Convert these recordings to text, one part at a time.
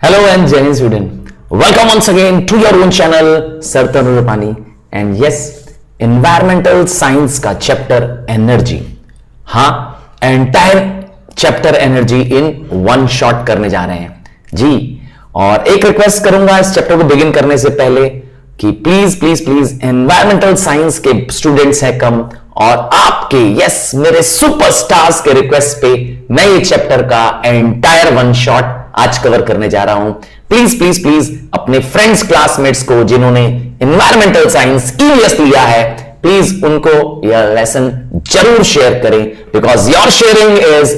Hello and Jai Hind student. Welcome once again to your own channel Sir Tarun Rupani and yes, environmental science का chapter energy. हाँ, entire chapter energy in one shot करने जा रहे हैं जी. और एक request करूंगा इस चैप्टर को बिगिन करने से पहले कि please please please environmental science के स्टूडेंट्स हैं कम और आपके यस मेरे सुपरस्टार्स के रिक्वेस्ट पे मैं ये चैप्टर का एंटायर वन शॉट आज कवर करने जा रहा हूं. प्लीज प्लीज प्लीज अपने फ्रेंड्स क्लासमेट्स को जिन्होंने एनवायरमेंटल साइंस ईवीएस लिया है प्लीज उनको यह लेसन जरूर शेयर करें because your sharing is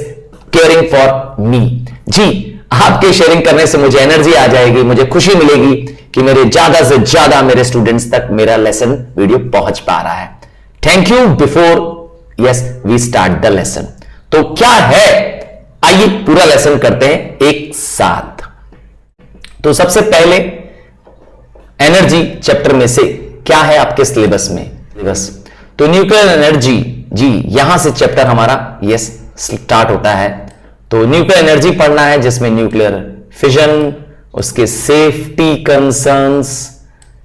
caring for me. जी, आपके शेयरिंग करने से मुझे एनर्जी आ जाएगी, मुझे खुशी मिलेगी कि मेरे ज्यादा से ज्यादा मेरे स्टूडेंट्स तक मेरा लेसन वीडियो पहुंच पा रहा है. Thank you. Before yes we start the lesson, तो क्या है आइए पूरा लेसन करते हैं एक साथ. तो सबसे पहले एनर्जी चैप्टर में से क्या है आपके सिलेबस में सिलेबस तो न्यूक्लियर एनर्जी. जी, यहां से चैप्टर हमारा यस स्टार्ट होता है. तो न्यूक्लियर एनर्जी पढ़ना है जिसमें न्यूक्लियर फिजन, उसके सेफ्टी कंसर्न्स,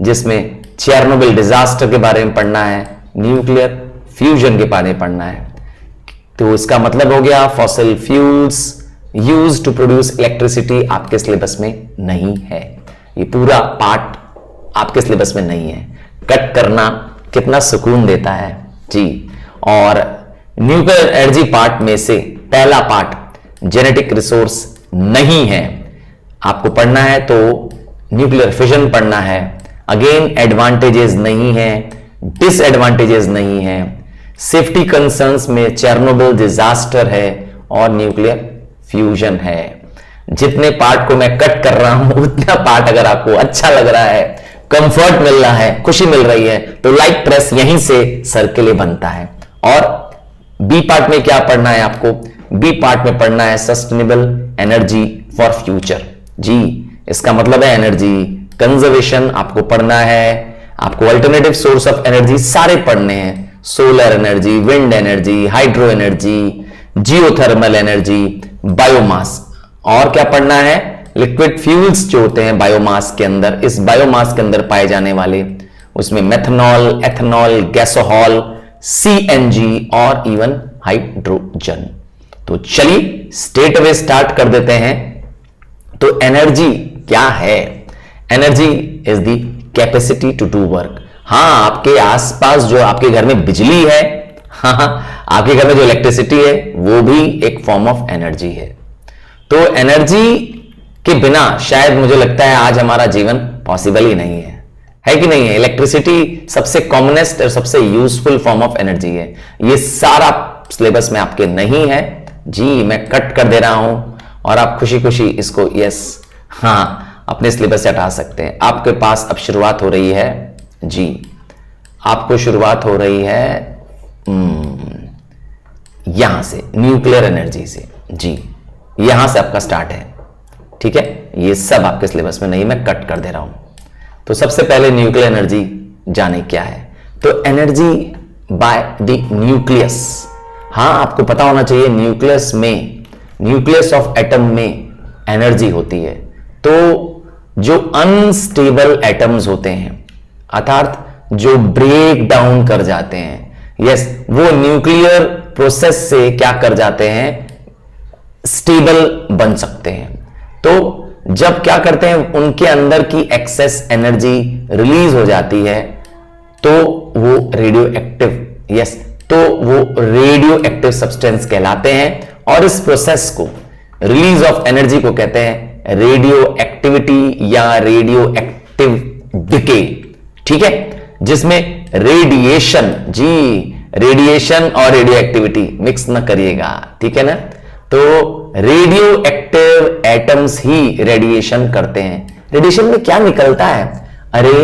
जिसमें चेरनोबिल डिजास्टर के बारे में पढ़ना है, न्यूक्लियर फ्यूजन के बारे में पढ़ना है. तो इसका मतलब हो गया fossil fuels used to produce electricity आपके सिलेबस में नहीं है. ये पूरा पार्ट आपके सिलेबस में नहीं है. कट करना कितना सुकून देता है जी. और न्यूक्लियर एनर्जी पार्ट में से पहला पार्ट जेनेटिक रिसोर्स नहीं है. आपको पढ़ना है तो न्यूक्लियर फिजन पढ़ना है. अगेन एडवांटेजेस नहीं है, डिसएडवांटेजेस नहीं है. सेफ्टी कंसर्न्स में चेरनोबिल डिजास्टर है और न्यूक्लियर फ्यूजन है. जितने पार्ट को मैं कट कर रहा हूं उतना पार्ट अगर आपको अच्छा लग रहा है, कंफर्ट मिल रहा है, खुशी मिल रही है तो लाइक प्रेस यहीं से सर के लिए बनता है. और बी पार्ट में क्या पढ़ना है आपको? बी पार्ट में पढ़ना है सस्टेनेबल एनर्जी फॉर फ्यूचर. जी, इसका मतलब है एनर्जी कंजर्वेशन आपको पढ़ना है. आपको अल्टरनेटिव सोर्स ऑफ एनर्जी सारे पढ़ने हैं. Solar energy, wind energy, hydro energy, geothermal energy, biomass. और क्या पढ़ना है? लिक्विड फ्यूल्स जो होते हैं बायोमास के अंदर, इस बायोमास के अंदर पाए जाने वाले, उसमें मेथनॉल, एथनॉल, गैसोहॉल, सीएनजी और इवन हाइड्रोजन. तो चलिए स्ट्रेट अवे स्टार्ट कर देते हैं. तो एनर्जी क्या है? Energy is the capacity to do work. हाँ, आपके आसपास जो आपके घर में बिजली है, हाँ, आपके घर में जो इलेक्ट्रिसिटी है वो भी एक फॉर्म ऑफ एनर्जी है. तो एनर्जी के बिना शायद मुझे लगता है आज हमारा जीवन पॉसिबल ही नहीं है कि नहीं है? इलेक्ट्रिसिटी सबसे कॉमनेस्ट और सबसे यूजफुल फॉर्म ऑफ एनर्जी है. ये सारा सिलेबस में आपके नहीं है जी, मैं कट कर दे रहा हूं और आप खुशी खुशी इसको यस हाँ अपने सिलेबस से हटा सकते हैं. आपके पास अब शुरुआत हो रही है जी, आपको शुरुआत हो रही है यहां से न्यूक्लियर एनर्जी से. जी, यहां से आपका स्टार्ट है. ठीक है, ये सब आपके सिलेबस में नहीं, मैं कट कर दे रहा हूं. तो सबसे पहले न्यूक्लियर एनर्जी जाने क्या है. तो एनर्जी बाय द न्यूक्लियस. हाँ, आपको पता होना चाहिए न्यूक्लियस में, न्यूक्लियस ऑफ एटम में एनर्जी होती है. तो जो अनस्टेबल एटम्स होते हैं अर्थात जो ब्रेक डाउन कर जाते हैं, यस, वो न्यूक्लियर प्रोसेस से क्या कर जाते हैं? स्टेबल बन सकते हैं. तो जब क्या करते हैं उनके अंदर की एक्सेस एनर्जी रिलीज हो जाती है तो वो रेडियो एक्टिव, यस, तो वो रेडियो एक्टिव सब्सटेंस कहलाते हैं. और इस प्रोसेस को, रिलीज ऑफ एनर्जी को कहते हैं रेडियो एक्टिविटी या रेडियो एक्टिव डिके. ठीक है, जिसमें रेडिएशन, जी, रेडिएशन और रेडियो एक्टिविटी मिक्स ना करिएगा, ठीक है ना? तो रेडियो एक्टिव एटम्स ही रेडिएशन करते हैं. रेडिएशन में क्या निकलता है? अरे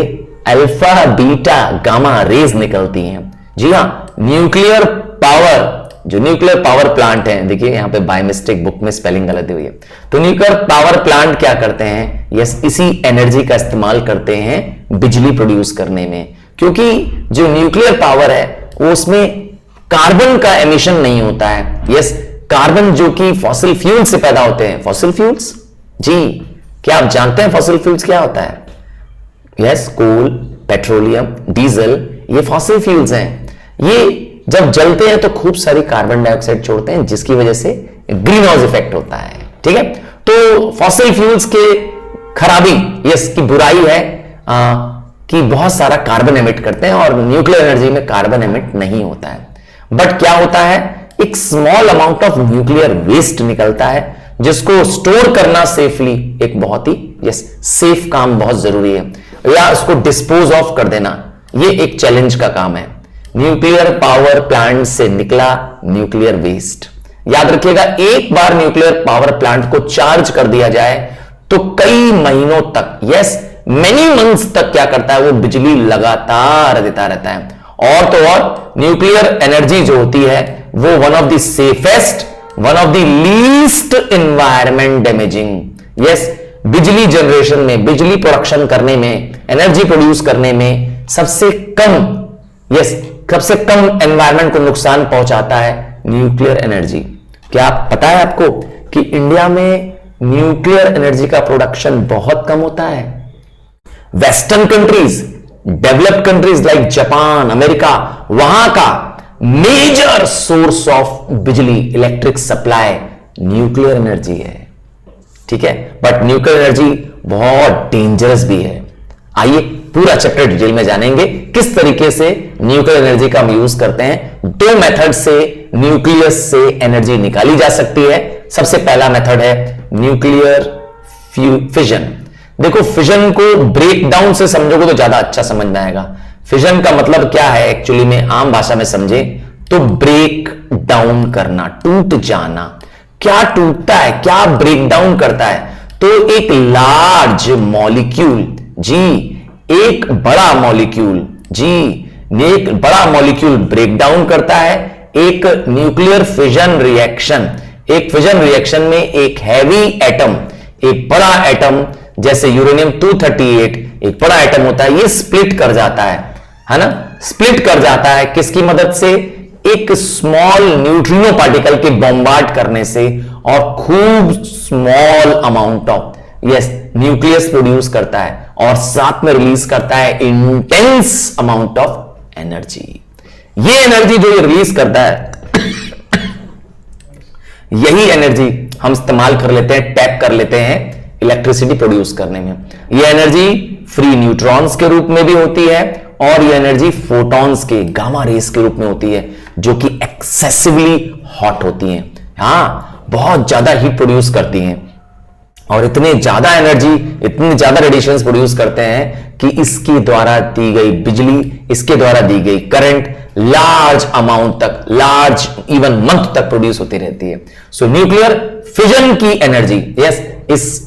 अल्फा, बीटा, गामा रेज निकलती हैं. जी हां, न्यूक्लियर पावर, जो न्यूक्लियर पावर प्लांट है, देखिए यहां पे बाय मिस्टेक बुक में स्पेलिंग गलत हुई है. तो न्यूक्लियर पावर प्लांट क्या करते हैं? यस, इसी एनर्जी का इस्तेमाल करते हैं बिजली प्रोड्यूस करने में. क्योंकि जो न्यूक्लियर पावर है वो उसमें कार्बन का एमिशन नहीं होता है. यस, कार्बन जो कि फॉसिल फ्यूल से पैदा होते हैं, फॉसिल फ्यूल्स जी, क्या आप जानते हैं फॉसिल फ्यूल्स क्या होता है? यस, कोल, पेट्रोलियम, डीजल, ये फॉसिल फ्यूल्स हैं। ये जब जलते हैं तो खूब सारी कार्बन डाइऑक्साइड छोड़ते हैं, जिसकी वजह से ग्रीन हाउस इफेक्ट होता है। ठीक है, तो फॉसिल फ्यूल्स के खराबी, यस, की बुराई है कि बहुत सारा कार्बन एमिट करते हैं, और न्यूक्लियर एनर्जी में कार्बन एमिट नहीं होता है। बट क्या होता है, एक small amount of nuclear waste निकलता है, जिसको स्टोर करना सेफली एक बहुत ही यस सेफ काम बहुत जरूरी है, या उसको डिस्पोज ऑफ कर देना ये एक चैलेंज का काम है। न्यूक्लियर पावर प्लांट से निकला न्यूक्लियर वेस्ट, याद रखिएगा, एक बार न्यूक्लियर पावर प्लांट को चार्ज कर दिया जाए तो कई महीनों तक, यस मेनी मंथ्स तक क्या करता है, वो बिजली लगातार देता रहता है। और तो और न्यूक्लियर एनर्जी जो होती है वो one of the safest, one of the least environment damaging, yes बिजली जनरेशन में, बिजली प्रोडक्शन करने में, एनर्जी प्रोड्यूस करने में सबसे कम, यस सबसे कम एनवायरमेंट को नुकसान पहुंचाता है न्यूक्लियर एनर्जी। क्या पता है आपको कि इंडिया में न्यूक्लियर एनर्जी का प्रोडक्शन बहुत कम होता है? Western countries, developed countries like Japan, America, वहां का मेजर सोर्स ऑफ बिजली, इलेक्ट्रिक सप्लाई न्यूक्लियर एनर्जी है। ठीक है, बट न्यूक्लियर एनर्जी बहुत डेंजरस भी है। आइए पूरा चैप्टर डिटेल में जानेंगे किस तरीके से न्यूक्लियर एनर्जी का हम यूज करते हैं। दो मेथड से न्यूक्लियस से एनर्जी निकाली जा सकती है। सबसे पहला मेथड है न्यूक्लियर फिजन। देखो, फिजन को ब्रेक डाउन से समझोगे तो ज्यादा अच्छा समझ में आएगा। फिजन का मतलब क्या है एक्चुअली में, आम भाषा में समझे तो ब्रेक डाउन करना, टूट जाना। क्या टूटता है, क्या ब्रेक डाउन करता है? तो एक लार्ज मॉलिक्यूल, जी एक बड़ा मॉलिक्यूल, जी एक बड़ा मॉलिक्यूल ब्रेक डाउन करता है। एक न्यूक्लियर फिजन रिएक्शन, एक फिजन रिएक्शन में एक हैवी एटम, एक बड़ा एटम जैसे यूरेनियम 238, एक बड़ा एटम होता है, ये स्प्लिट कर जाता है ना, स्प्लिट कर जाता है किसकी मदद से? एक स्मॉल न्यूट्रिनो पार्टिकल के बॉम्बार्ड करने से, और खूब small amount of yes nucleus produce करता है, और साथ में रिलीज करता है इंटेंस अमाउंट ऑफ एनर्जी। ये एनर्जी जो ये रिलीज करता है यही एनर्जी हम इस्तेमाल कर लेते हैं, टैप कर लेते हैं इलेक्ट्रिसिटी प्रोड्यूस करने में। यह एनर्जी फ्री न्यूट्रॉन्स के रूप में भी होती है, और यह एनर्जी फोटॉन्स के, गामा रेस के रूप में होती है, जो कि एक्सेसिवली हॉट होती हैं। हाँ, बहुत ज्यादा हीट प्रोड्यूस करती हैं, और इतने ज्यादा एनर्जी, इतने ज्यादा रेडिएशंस प्रोड्यूस करते हैं कि इसके द्वारा दी गई बिजली, इसके द्वारा दी गई करंट लार्ज अमाउंट तक, लार्ज इवन मंथ तक प्रोड्यूस होती रहती है। सो न्यूक्लियर फिजन की एनर्जी, यस इस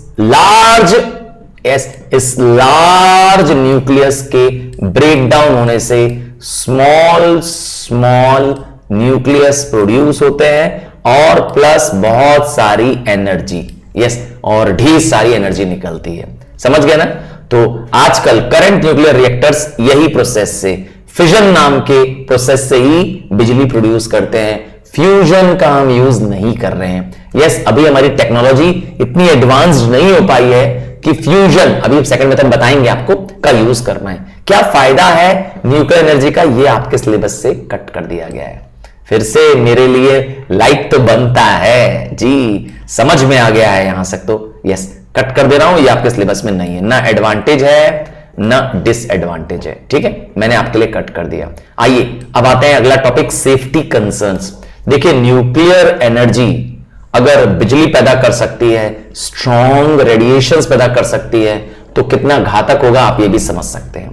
लार्ज न्यूक्लियस के ब्रेक डाउन होने से स्मॉल स्मॉल न्यूक्लियस प्रोड्यूस होते हैं, और प्लस बहुत सारी एनर्जी, यस और ढेर सारी एनर्जी निकलती है। समझ गए ना? तो आजकल करंट न्यूक्लियर रिएक्टर्स यही प्रोसेस से, फिजन नाम के प्रोसेस से ही बिजली प्रोड्यूस करते हैं। फ्यूजन का हम यूज नहीं कर रहे हैं। यस, अभी हमारी टेक्नोलॉजी इतनी एडवांस्ड नहीं हो पाई है कि फ्यूजन, अभी सेकंड मेथड बताएंगे आपको, का यूज करना है। क्या फायदा है न्यूक्लियर एनर्जी का, ये आपके सिलेबस से कट कर दिया गया है। फिर से मेरे लिए लाइक तो बनता है जी, समझ में आ गया है यहां तक तो यस कट कर दे रहा हूं। ये आपके सिलेबस में नहीं है, ना एडवांटेज है ना डिसएडवांटेज है। ठीक है, मैंने आपके लिए कट कर दिया। आइए अब आते हैं अगला टॉपिक, सेफ्टी कंसर्न्स। देखिए, न्यूक्लियर एनर्जी अगर बिजली पैदा कर सकती है, स्ट्रॉन्ग रेडिएशंस पैदा कर सकती है, तो कितना घातक होगा आप ये भी समझ सकते हैं।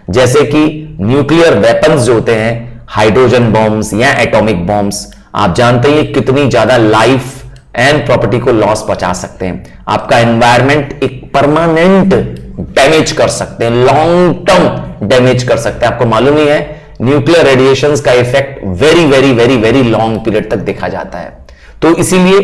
जैसे कि न्यूक्लियर वेपन्स जो होते हैं, हाइड्रोजन बॉम्ब्स या एटॉमिक बॉम्ब्स, आप जानते हैं कितनी ज्यादा लाइफ एंड प्रॉपर्टी को लॉस पहुंचा सकते हैं। आपका एनवायरमेंट एक परमानेंट डैमेज कर सकते हैं, लॉन्ग टर्म डैमेज कर सकते हैं। आपको मालूम ही है न्यूक्लियर रेडिएशंस का effect very very very very long period तक देखा जाता है। तो इसीलिए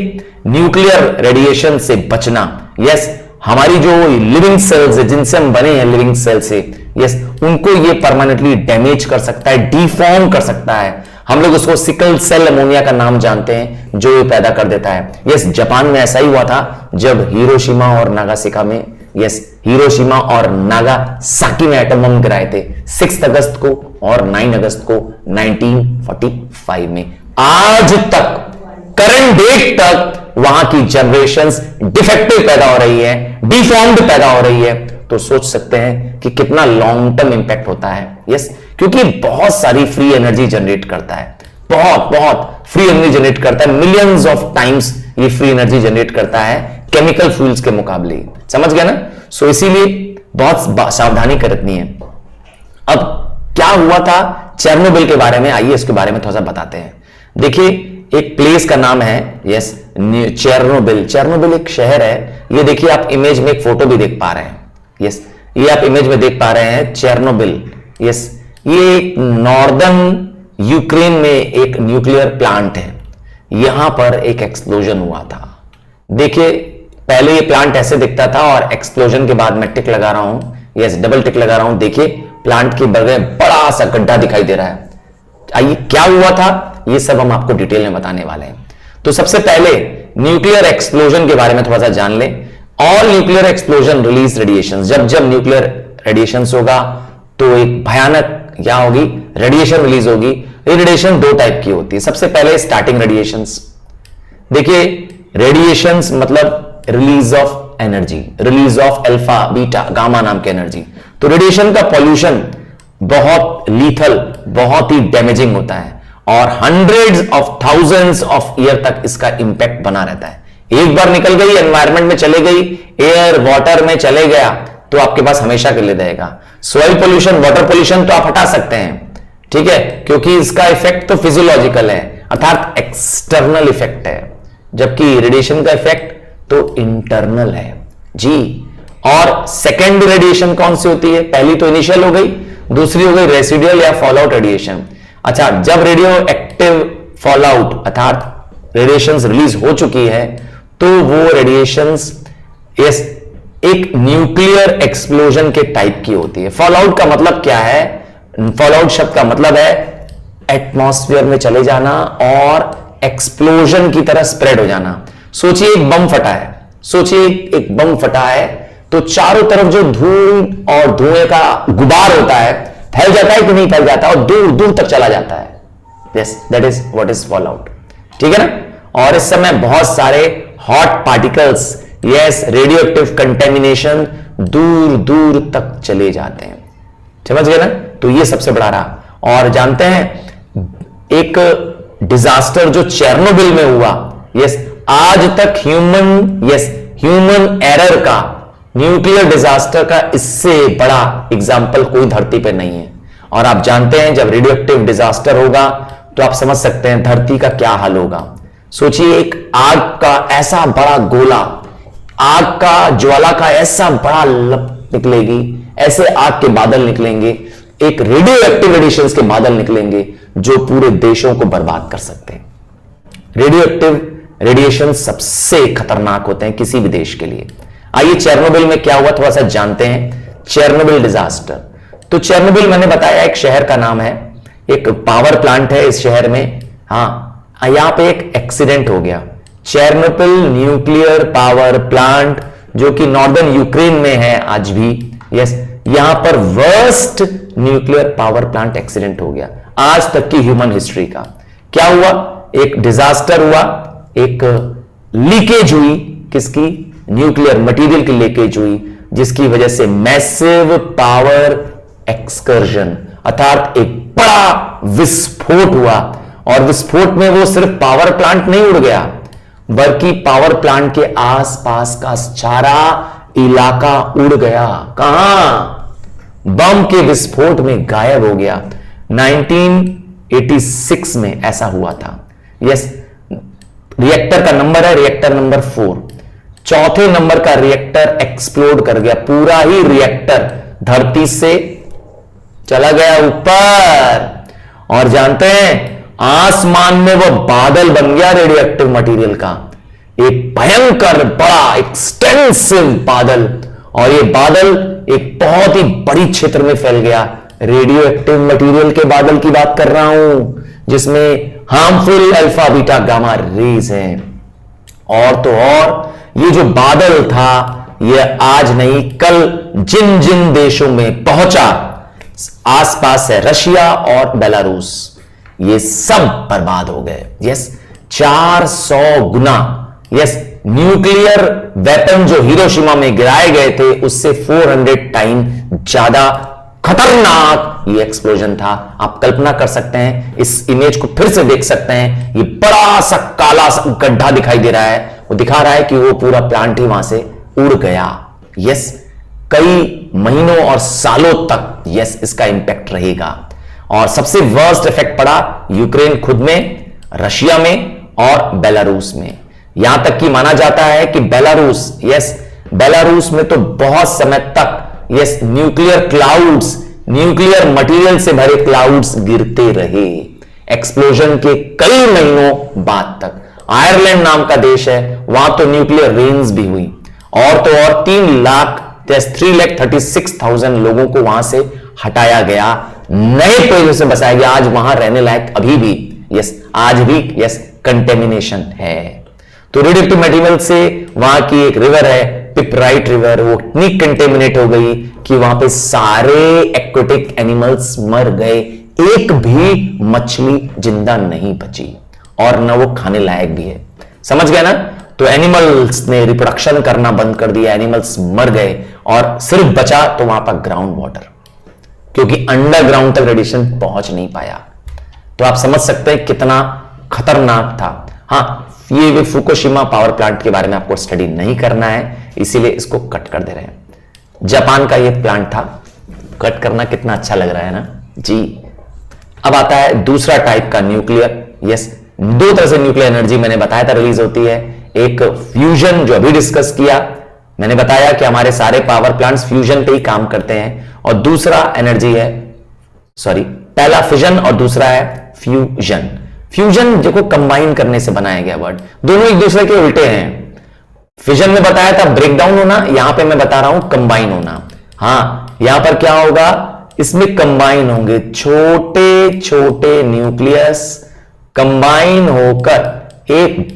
न्यूक्लियर रेडिएशन से बचना, यस हमारी जो लिविंग सेल्स है, जिनसे हम बने हैं लिविंग सेल से, यस उनको ये परमानेंटली डैमेज कर सकता है, डिफॉर्म कर सकता है। हम लोग उसको सिकल सेल अमोनिया का नाम जानते हैं, जो ये पैदा कर देता है। यस, जापान में ऐसा ही हुआ था जब हिरोशिमा और नागासाकी में, यस, हिरोशिमा और नागासाकी में एटम बम गिराए थे 6 अगस्त को और 9 अगस्त को 1945 में। आज तक, करंट डेट तक वहां की जनरेशंस डिफेक्टिव पैदा हो रही है, डिफॉर्म्ड पैदा हो रही है। तो सोच सकते हैं कि कितना लॉन्ग टर्म इंपैक्ट होता है। यस, क्योंकि बहुत सारी फ्री एनर्जी जनरेट करता है, बहुत बहुत फ्री एनर्जी जनरेट करता है, मिलियंस ऑफ टाइम्स ये फ्री एनर्जी जनरेट करता है केमिकल फ्यूल्स के मुकाबले। समझ गया ना? सो इसीलिए बहुत सावधानी करनी है। अब क्या हुआ था चेरनोबिल के बारे में, आइए इसके बारे में थोड़ा सा बताते हैं। देखिए, एक प्लेस का नाम है, यस, चेरनोबिल। चेरनोबिल एक शहर है। ये देखिए, आप इमेज में एक फोटो भी देख पा रहे हैं। यस, ये आप इमेज में देख पा रहे हैं चेरनोबिल। यस, ये नॉर्दर्न यूक्रेन में एक न्यूक्लियर प्लांट है। यहां पर एक एक्सप्लोजन हुआ था। देखिए, पहले ये प्लांट ऐसे दिखता था और एक्सप्लोजन के बाद मैं टिक लगा रहा हूं, यस, डबल टिक लगा रहा हूं। देखिए, प्लांट के बगल में बड़ा सा गड्ढा दिखाई दे रहा है। आइए, क्या हुआ था ये सब हम आपको डिटेल में बताने वाले हैं। तो सबसे पहले न्यूक्लियर एक्सप्लोजन के बारे में थोड़ा सा जान लें। All nuclear explosion release radiation. जब जब न्यूक्लियर रेडिएशन होगा तो एक भयानक क्या होगी, रेडिएशन रिलीज होगी। ये रेडिएशन 2 टाइप की होती है। सबसे पहले स्टार्टिंग रेडिएशंस। देखिए, रेडिएशंस मतलब release of energy, release of alpha, beta, gamma नाम की एनर्जी। तो रेडिएशन का पॉल्यूशन बहुत लीथल, बहुत ही डैमेजिंग होता है और hundreds of thousands of year तक इसका इंपैक्ट बना रहता है। एक बार निकल गई, एनवायरमेंट में चले गई, एयर वाटर में चले गया, तो आपके पास हमेशा के लिए रहेगा। सॉइल पोल्यूशन, वाटर पोल्यूशन तो आप हटा सकते हैं, ठीक है, क्योंकि इसका इफेक्ट तो फिजियोलॉजिकल है, अर्थात एक्सटर्नल इफेक्ट है, जबकि रेडिएशन का इफेक्ट तो इंटरनल है जी। और सेकेंड रेडिएशन कौन सी होती है? पहली तो इनिशियल हो गई, दूसरी हो गई रेसिडुअल या फॉलआउट रेडिएशन। अच्छा, जब रेडियो एक्टिव फॉलआउट अर्थात रेडिएशंस रिलीज हो चुकी है तो वो रेडिएशंस एक न्यूक्लियर एक्सप्लोजन के टाइप की होती है। फॉलआउट का मतलब क्या है? फॉलआउट शब्द का मतलब है एटमॉस्फेयर में चले जाना और एक्सप्लोजन की तरह स्प्रेड हो जाना। सोचिए एक बम फटा है, सोचिए एक बम फटा है तो चारों तरफ जो धूल और धुएं का गुबार होता है फैल जाता है कि नहीं फैल जाता, और दूर दूर तक चला जाता है। Yes, that is what is fallout, ठीक है ना। और इस समय बहुत सारे hot particles, yes, radio active contamination दूर दूर तक चले जाते हैं। समझ गए ना? तो ये सबसे बड़ा रहा। और जानते हैं एक डिजास्टर जो चेरनोबिल में हुआ, यस, आज तक ह्यूमन एरर का, न्यूक्लियर डिजास्टर का इससे बड़ा एग्जाम्पल कोई धरती पर नहीं है। और आप जानते हैं जब रेडियो एक्टिव डिजास्टर होगा तो आप समझ सकते हैं धरती का क्या हाल होगा। सोचिए एक आग का ऐसा बड़ा गोला, आग का ज्वाला का ऐसा बड़ा लप निकलेगी, ऐसे आग के बादल निकलेंगे, एक रेडियो एक्टिव रेडिएशंस के बादल निकलेंगे जो पूरे देशों को बर्बाद कर सकते हैं। रेडियो एक्टिव रेडिएशन सबसे खतरनाक होते हैं किसी भी देश के लिए। आइए चेरनोबिल में क्या हुआ थोड़ा सा जानते हैं। चेरनोबिल डिजास्टर, तो चेरनोबिल मैंने बताया एक शहर का नाम है, एक पावर प्लांट है इस शहर में। हां, यहां पे एक एक्सीडेंट हो गया। चेरनोबिल न्यूक्लियर पावर प्लांट जो कि नॉर्दर्न यूक्रेन में है आज भी, यस, यहां पर worst nuclear power plant accident हो गया आज तक की ह्यूमन हिस्ट्री का। क्या हुआ? एक डिजास्टर हुआ, एक लीकेज हुई, किसकी? न्यूक्लियर मटेरियल की लीकेज हुई, जिसकी वजह से मैसिव पावर एक्सकर्जन अर्थात एक बड़ा विस्फोट हुआ। और विस्फोट में वो सिर्फ पावर प्लांट नहीं उड़ गया, बल्कि पावर प्लांट के आसपास का सारा इलाका उड़ गया। कहां? बम के विस्फोट में गायब हो गया। 1986 में ऐसा हुआ था। यस, रिएक्टर का नंबर है रिएक्टर नंबर 4। चौथे नंबर का रिएक्टर एक्सप्लोड कर गया, पूरा ही रिएक्टर धरती से चला गया ऊपर। और जानते हैं आसमान में वो बादल बन गया रेडियो एक्टिव मटेरियल का, एक भयंकर बड़ा एक्सटेंसिव बादल। और ये बादल एक बहुत ही बड़ी क्षेत्र में फैल गया। रेडियो एक्टिव मटेरियल के बादल की बात कर रहा हूं, जिसमें harmful alpha beta gamma rays हैं। और तो और ये जो बादल था, ये आज नहीं कल जिन जिन देशों में पहुंचा, आसपास है रशिया और बेलारूस, ये सब बर्बाद हो गए। यस, 400 गुना, यस, न्यूक्लियर वेपन जो हिरोशिमा में गिराए गए थे उससे 400 टाइम ज्यादा खतरनाक ये एक्सप्लोजन था। आप कल्पना कर सकते हैं, इस इमेज को फिर से देख सकते हैं, ये बड़ा सा काला सा गड्ढा दिखाई दे रहा है, वो दिखा रहा है कि वो पूरा प्लांट ही वहां से उड़ गया। यस, कई महीनों और सालों तक यस इसका इंपैक्ट रहेगा। और सबसे वर्स्ट इफेक्ट पड़ा यूक्रेन खुद में, रशिया में और बेलारूस में। यहां तक कि माना जाता है कि बेलारूस, यस, बेलारूस में तो बहुत समय तक yes nuclear clouds, nuclear material से भरे क्लाउड्स गिरते रहे एक्सप्लोजन के कई महीनों बाद तक। आयरलैंड नाम का देश है, वहां तो न्यूक्लियर रेन्स भी हुई। और तो और 3,36,000 लोगों को वहां से हटाया गया, नए पेड़ों से बसाया गया। आज वहां रहने लायक अभी भी यस, आज भी यस कंटेमिनेशन है। तो रेडियोएक्टिव मटेरियल से वहां की एक रिवर है पिपराइट रिवर, वो इतनी कंटेमिनेट हो गई कि वहां पे सारे एक्वेटिक एनिमल्स मर गए, एक भी मछली जिंदा नहीं बची और न वो खाने लायक भी है। समझ गए ना? तो एनिमल्स ने रिप्रोडक्शन करना बंद कर दिया, एनिमल्स मर गए और सिर्फ बचा तो वहां पर ग्राउंड वाटर, क्योंकि अंडरग्राउंड तक रेडिएशन पहुंच नहीं पाया। तो आप समझ सकते हैं कितना खतरनाक था। हाँ, ये फुकुशिमा पावर प्लांट के बारे में आपको स्टडी नहीं करना है, इसीलिए इसको कट कर दे रहे हैं। जापान का ये प्लांट था, कट करना कितना अच्छा लग रहा है ना जी। अब आता है दूसरा टाइप का न्यूक्लियर। यस, दो तरह से न्यूक्लियर एनर्जी मैंने बताया था रिलीज होती है। एक फ्यूजन जो अभी डिस्कस किया, मैंने बताया कि हमारे सारे पावर प्लांट्स फ्यूजन पे ही काम करते हैं। और दूसरा एनर्जी है, सॉरी, पहला फिजन और दूसरा है फ्यूजन। फ्यूजन देखो कंबाइन करने से बनाया गया वर्ड, दोनों एक दूसरे के उल्टे हैं। फिजन में बताया था ब्रेकडाउन होना, यहां पे मैं बता रहा हूं कंबाइन होना। हां, यहां पर क्या होगा, इसमें कंबाइन होंगे छोटे छोटे न्यूक्लियस, कंबाइन होकर एक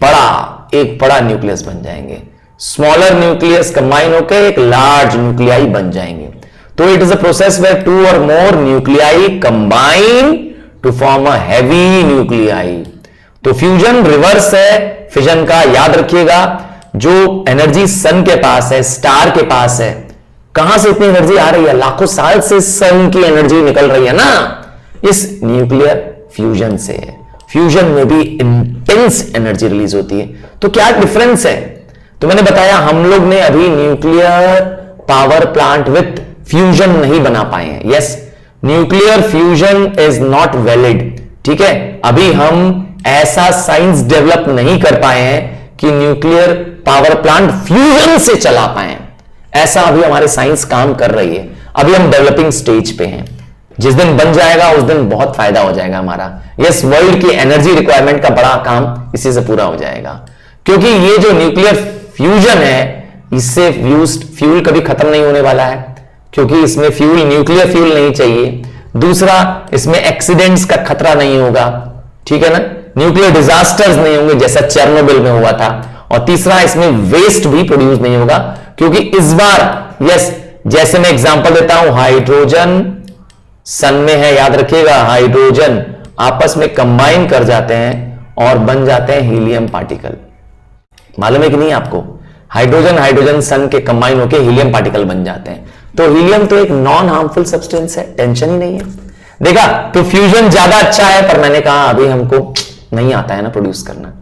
बड़ा न्यूक्लियस बन जाएंगे। स्मॉलर न्यूक्लियस कंबाइन होकर एक लार्ज न्यूक्लियाई बन जाएंगे। तो it is a process where 2 और more nuclei combine to form a heavy nuclei. तो फ्यूजन रिवर्स है फिजन का, याद रखिएगा। जो एनर्जी सन के पास है, स्टार के पास है, कहां से इतनी एनर्जी आ रही है? लाखों साल से सन की एनर्जी निकल रही है ना, इस न्यूक्लियर फ्यूजन से है। फ्यूजन में भी इंटेंस एनर्जी रिलीज होती है। तो क्या डिफरेंस है? तो मैंने बताया हम लोग ने अभी nuclear power plant with fusion नहीं बना पाए हैं। Yes, nuclear fusion is not valid, ठीक है। अभी हम ऐसा साइंस डेवलप नहीं कर पाए हैं कि न्यूक्लियर पावर प्लांट फ्यूजन से चला पाए। ऐसा अभी हमारे साइंस काम कर रही है, अभी हम डेवलपिंग स्टेज पे हैं। जिस दिन बन जाएगा उस दिन बहुत फायदा हो जाएगा हमारा। यस, वर्ल्ड की एनर्जी रिक्वायरमेंट का बड़ा काम इसी से पूरा हो जाएगा, क्योंकि ये जो न्यूक्लियर फ्यूजन है, इससे यूज्ड फ्यूल कभी खत्म नहीं होने वाला है, क्योंकि इसमें फ्यूल, न्यूक्लियर फ्यूल नहीं चाहिए। दूसरा, इसमें एक्सीडेंट्स का खतरा नहीं होगा, ठीक है ना, न्यूक्लियर डिजास्टर्स नहीं होंगे जैसा चेरनोबिल में हुआ था। और तीसरा, इसमें वेस्ट भी प्रोड्यूस नहीं होगा, क्योंकि इस बार यस, जैसे मैं एग्जांपल देता हूं, हाइड्रोजन सन में है, याद रखिएगा, हाइड्रोजन आपस में कंबाइन कर जाते हैं और बन जाते हैं हीलियम पार्टिकल। मालूम है कि नहीं आपको? हाइड्रोजन सन के कंबाइन होकर हीलियम पार्टिकल बन जाते हैं। तो हीलियम तो एक नॉन हार्मफुल सब्सटेंस है, टेंशन ही नहीं है। देखा, तो फ्यूजन ज्यादा अच्छा है, पर मैंने कहा अभी हमको नहीं आता है ना प्रोड्यूस करना।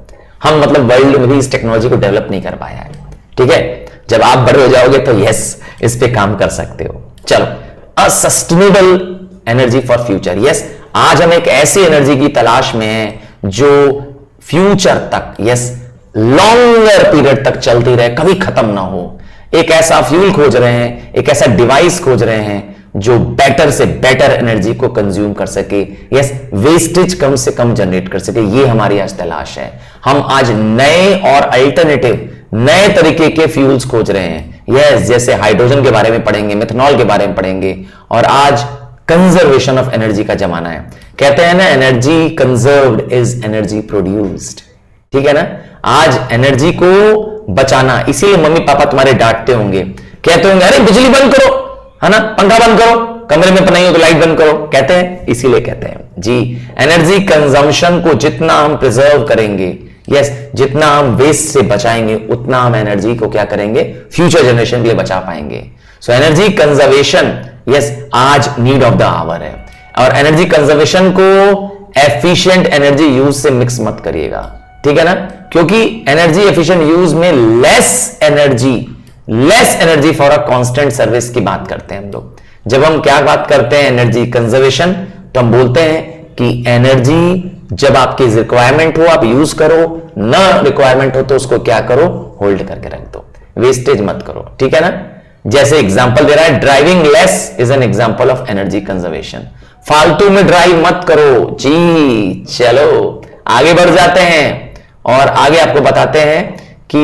हम मतलब वर्ल्ड में भी इस टेक्नोलॉजी को डेवलप नहीं कर पाया है, ठीक है। जब आप बड़े हो जाओगे तो यस, इस पे काम कर सकते हो। चलो, sustainable energy for future. Yes, आज हम एक ऐसी एनर्जी की तलाश में हैं जो फ्यूचर तक, यस, लॉन्गर पीरियड तक चलती रहे, कभी खत्म ना हो। एक ऐसा फ्यूल खोज रहे हैं, एक ऐसा डिवाइस खोज रहे हैं जो बेटर से बेटर एनर्जी को कंज्यूम कर सके, यस, वेस्टेज कम से कम जनरेट कर सके। ये हमारी आज तलाश है। हम आज नए और अल्टरनेटिव, नए तरीके के फ्यूल्स खोज रहे हैं। यस, जैसे हाइड्रोजन के बारे में पढ़ेंगे, मिथनॉल के बारे में पढ़ेंगे। और आज कंजर्वेशन ऑफ एनर्जी का जमाना है। कहते हैं ना, energy conserved is energy produced. ठीक है ना, आज एनर्जी को बचाना, इसीलिए मम्मी पापा तुम्हारे डांटते होंगे, कहते होंगे अरे बिजली बंद करो, है ना, पंखा बंद करो, कमरे में नहीं हो तो लाइट बंद करो, कहते हैं, इसीलिए कहते हैं जी। एनर्जी कंजम्पशन को जितना हम प्रिजर्व करेंगे, यस, जितना हम वेस्ट से बचाएंगे, उतना हम एनर्जी को क्या करेंगे, फ्यूचर जनरेशन के लिए बचा पाएंगे। सो एनर्जी कंजर्वेशन, यस, आज नीड ऑफ द आवर है। और एनर्जी कंजर्वेशन को एफिशिएंट एनर्जी यूज से मिक्स मत करिएगा, ठीक है ना, क्योंकि एनर्जी एफिशिएंट यूज में less energy for a constant service की बात करते हैं हम लोग। जब हम क्या बात करते हैं एनर्जी कंजर्वेशन, तो हम बोलते हैं कि एनर्जी जब आपकी रिक्वायरमेंट हो आप यूज करो, ना रिक्वायरमेंट हो तो उसको क्या करो, होल्ड करके रख दो, वेस्टेज मत करो, ठीक है ना। जैसे एग्जांपल दे रहा है, driving less is an example of energy conservation. फालतू में ड्राइव मत करो जी। चलो आगे बढ़ जाते हैं और आगे आपको बताते हैं कि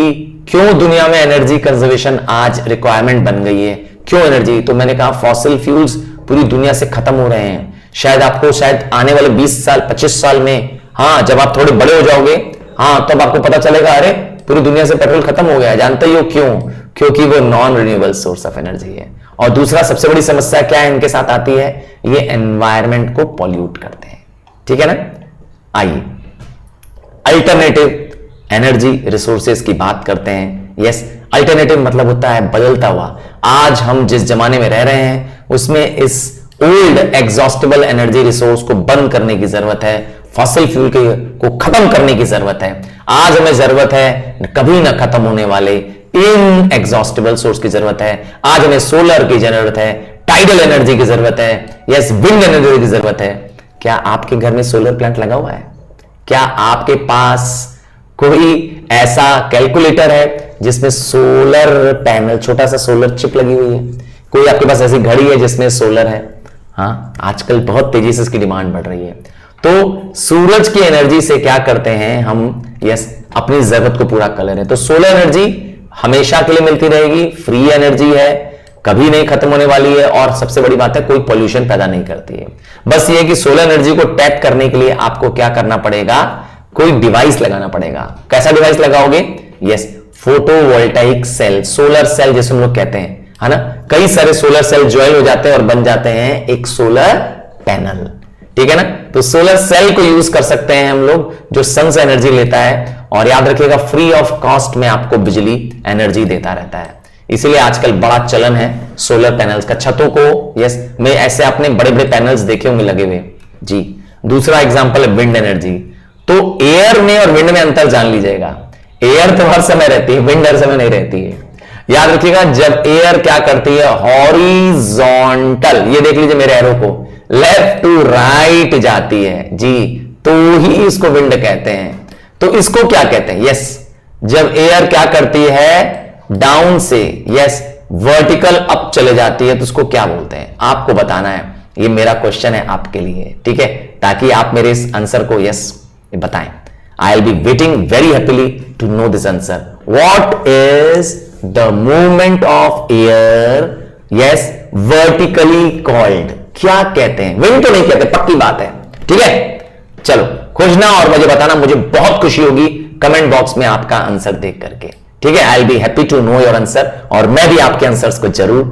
क्यों दुनिया में एनर्जी कंजर्वेशन आज रिक्वायरमेंट बन गई है, क्यों एनर्जी। तो मैंने कहा फॉसिल फ्यूल्स पूरी दुनिया से खत्म हो रहे हैं। शायद आने वाले 20 साल 25 साल में, हाँ, जब आप थोड़े बड़े हो जाओगे, हाँ, तब आपको पता चलेगा अरे पूरी दुनिया से पेट्रोल खत्म हो गया। जानते ही हो क्यों? क्योंकि वो non renewable source of energy है। और दूसरा सबसे बड़ी समस्या क्या है इनके साथ आती है, ये एनवायरमेंट को पॉल्यूट करते हैं, ठीक है ना। आइए अल्टरनेटिव एनर्जी रिसोर्सेज की बात करते हैं। यस, अल्टरनेटिव मतलब होता है बदलता हुआ। आज हम जिस जमाने में रह रहे हैं उसमें इस ओल्ड एग्जॉस्टेबल एनर्जी रिसोर्स को बंद करने की जरूरत है, फॉसिल फ्यूल को खत्म करने की जरूरत है। आज हमें जरूरत है कभी ना खत्म होने वाले इन एग्जॉस्टेबल सोर्स की जरूरत है। आज हमें सोलर की जरूरत है, टाइडल एनर्जी की जरूरत है, यस, विंड एनर्जी की जरूरत है। क्या आपके घर में सोलर प्लांट लगा हुआ है? क्या आपके पास कोई ऐसा कैलकुलेटर है जिसमें सोलर पैनल, छोटा सा सोलर चिप लगी हुई है? कोई आपके पास ऐसी घड़ी है जिसमें सोलर है? हाँ, आजकल बहुत तेजी से इसकी डिमांड बढ़ रही है। तो सूरज की एनर्जी से क्या करते हैं हम, यस, अपनी जरूरत को पूरा कर ले रहे हैं। तो सोलर एनर्जी हमेशा के लिए मिलती रहेगी, फ्री एनर्जी है, कभी नहीं खत्म होने वाली है, और सबसे बड़ी बात है कोई पोल्यूशन पैदा नहीं करती है। बस ये कि सोलर एनर्जी को टैप करने के लिए आपको क्या करना पड़ेगा, कोई डिवाइस लगाना पड़ेगा। कैसा डिवाइस लगाओगे? Yes, photovoltaic cell, solar cell जैसे हम लोग कहते हैं, है ना। कई सारे सोलर सेल ज्वाइन हो जाते हैं और बन जाते हैं एक सोलर पैनल, ठीक है ना। तो सोलर सेल को यूज कर सकते हैं हम लोग, जो सन से एनर्जी लेता है, और याद रखिएगा फ्री ऑफ कॉस्ट में आपको बिजली एनर्जी देता रहता है। इसीलिए आजकल बड़ा चलन है सोलर पैनल्स का। छतों को, यस, में ऐसे आपने बड़े बड़े पैनल्स देखे होंगे लगे हुए जी। दूसरा एग्जांपल है विंड एनर्जी। तो एयर में और विंड में अंतर जान लीजिएगा। एयर तो हर समय रहती है, विंड हर समय नहीं रहती है। याद रखिएगा, जब एयर क्या करती है, हॉरिजॉन्टल, ये देख लीजिए मेरे एरो को, लेफ्ट टू राइट जाती है जी, तो ही इसको विंड कहते हैं। तो इसको क्या कहते हैं? यस, जब एयर क्या करती है, डाउन से, यस, वर्टिकल अप चले जाती है, तो उसको क्या बोलते हैं? आपको बताना है। ये मेरा क्वेश्चन है आपके लिए, ठीक है, ताकि आप मेरे इस आंसर को यस बताएं। I will be waiting very happily to know this answer. What is the movement of air, yes, vertically called? क्या कहते हैं? विंड तो नहीं कहते, पक्की बात है, ठीक है। चलो खोजना और मुझे बताना, मुझे बहुत खुशी होगी कमेंट बॉक्स में आपका आंसर देख करके, ठीक है। I will be happy to know your answer, और मैं भी आपके आंसर्स को जरूर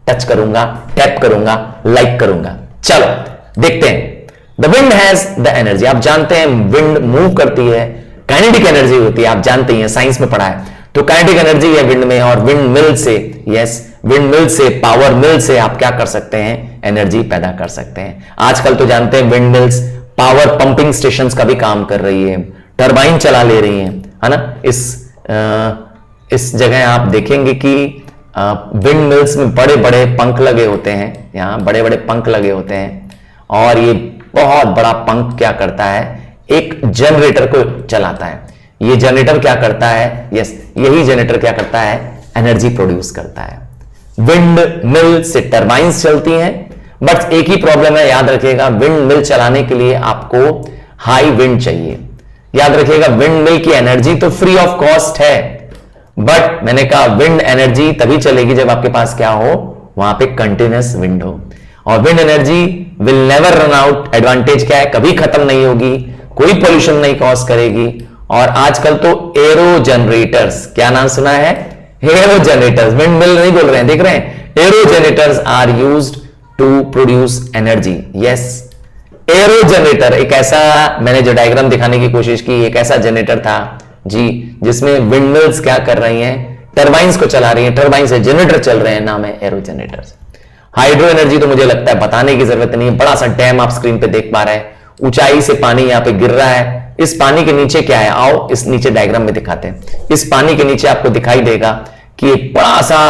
टच करूंगा, टैप करूंगा, लाइक करूंगा। चलो देखते हैं। The wind has the energy. आप जानते हैं विंड मूव करती है, काइनेटिक एनर्जी होती है, आप जानते हैं, साइंस में पढ़ा है। तो काइनेटिक एनर्जी है विंड में, और विंड मिल से, यस, विंड मिल से, पावर मिल से आप क्या कर सकते हैं, एनर्जी पैदा कर सकते हैं। आजकल तो जानते हैं wind mills power pumping stations का भी काम कर रही है, टरबाइन चला ले रही है ना। इस जगह आप देखेंगे कि विंड मिल्स में बड़े बड़े पंख लगे होते हैं, यहाँ बड़े बड़े पंख लगे होते हैं, और ये बहुत बड़ा पंख क्या करता है, एक जनरेटर को चलाता है। ये जनरेटर क्या करता है, यस, यही जनरेटर क्या करता है, एनर्जी प्रोड्यूस करता है। विंड मिल से टरबाइंस चलती हैं, बट एक ही प्रॉब्लम है, याद रखिएगा, विंड मिल चलाने के लिए आपको हाई विंड चाहिए। याद रखिएगा, विंड मिल की एनर्जी तो फ्री ऑफ कॉस्ट है, बट मैंने कहा विंड एनर्जी तभी चलेगी जब आपके पास क्या हो, वहां पे कंटिन्यूअस विंड हो। और wind energy will never run out. Advantage क्या है, कभी खत्म नहीं होगी, कोई पोल्यूशन नहीं कॉज करेगी। और आजकल तो एरो जनरेटर्स, क्या नाम सुना है, एरो जनरेटर्स, विंड मिल नहीं बोल रहे हैं, देख रहे हैं, aero generators are used to produce energy. Yes, aero generator एक ऐसा, मैंने जो डायग्राम दिखाने की कोशिश की, एक ऐसा जनरेटर था जी जिसमें विंडमिल्स क्या कर रही हैं, टरबाइंस को चला रही हैं, टरबाइन से जनरेटर चल रहे हैं, नाम है एरो जनरेटर्स। हाइड्रो एनर्जी तो मुझे लगता है बताने की जरूरत नहीं है, बड़ा सा डैम आप स्क्रीन पे देख पा रहे हैं, ऊंचाई से पानी यहां पे गिर रहा है। इस पानी के नीचे क्या है, आओ इस नीचे डायग्राम में दिखाते हैं। इस पानी के नीचे आपको दिखाई देगा कि एक बड़ा सा